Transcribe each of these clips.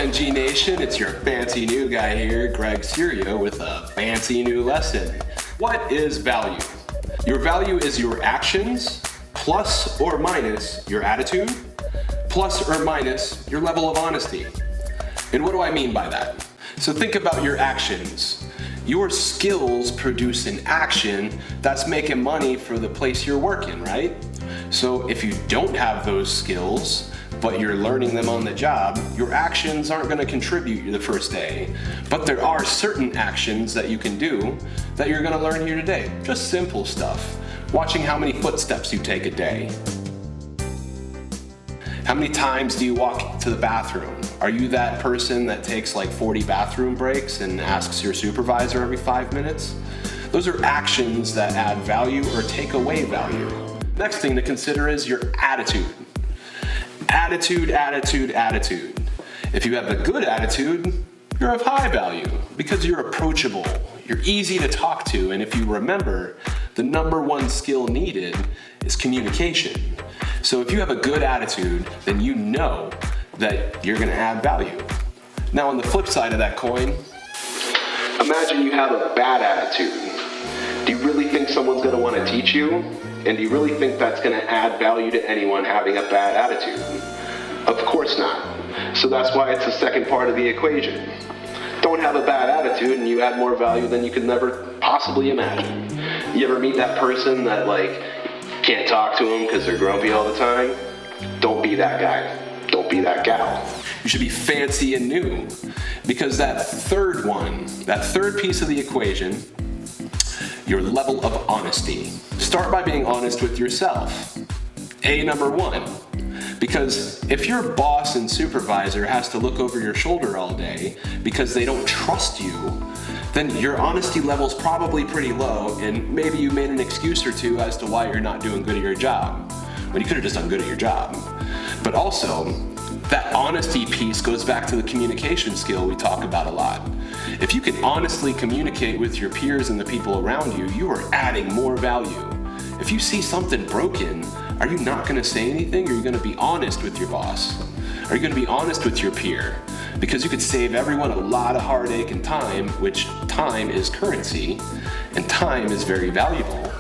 FNG Nation, it's your fancy new guy here, Greg Serio, with a fancy new lesson. What is value? Your value is your actions plus or minus your attitude plus or minus your level of honesty. And what do I mean by that? So think about your actions. Your skills produce an action that's making money for the place you're working, right? So if you don't have those skills, but you're learning them on the job, your actions aren't going to contribute the first day. But there are certain actions that you can do that you're going to learn here today. Just simple stuff. Watching how many footsteps you take a day. How many times do you walk to the bathroom? Are you that person that takes like 40 bathroom breaks and asks your supervisor every 5 minutes? Those are actions that add value or take away value. Next thing to consider is your attitude. Attitude. If you have a good attitude, you're of high value because you're approachable, you're easy to talk to, and if you remember, the number one skill needed is communication. So if you have a good attitude, then you know that you're gonna add value. Now on the flip side of that coin, imagine you have a bad attitude. Do you really think someone's gonna wanna teach you? And do you really think that's going to add value to anyone having a bad attitude? Of course not. So that's why it's the second part of the equation. Don't have a bad attitude and you add more value than you could never possibly imagine. You ever meet that person that can't talk to them because they're grumpy all the time? Don't be that guy. Don't be that gal. You should be fancy and new, because that third piece of the equation, your level of honesty. Start by being honest with yourself. Number one. Because if your boss and supervisor has to look over your shoulder all day because they don't trust you, then your honesty level's probably pretty low, and maybe you made an excuse or two as to why you're not doing good at your job, when you could have just done good at your job. But also, that honesty piece goes back to the communication skill we talk about a lot. If you can honestly communicate with your peers and the people around you, you are adding more value. If you see something broken, are you not going to say anything? Or are you going to be honest with your boss? Are you going to be honest with your peer? Because you could save everyone a lot of heartache and time, which time is currency, and time is very valuable.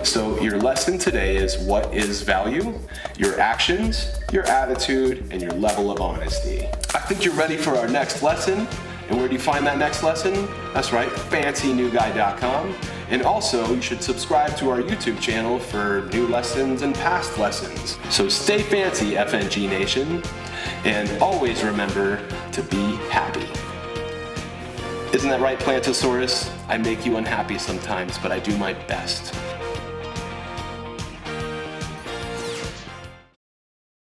So your lesson today is what is value? Your actions, your attitude, and your level of honesty. I think you're ready for our next lesson. And where do you find that next lesson? That's right, FancyNewGuy.com. And also, you should subscribe to our YouTube channel for new lessons and past lessons. So stay fancy, FNG Nation, and always remember to be happy. Isn't that right, Plantosaurus? I make you unhappy sometimes, but I do my best.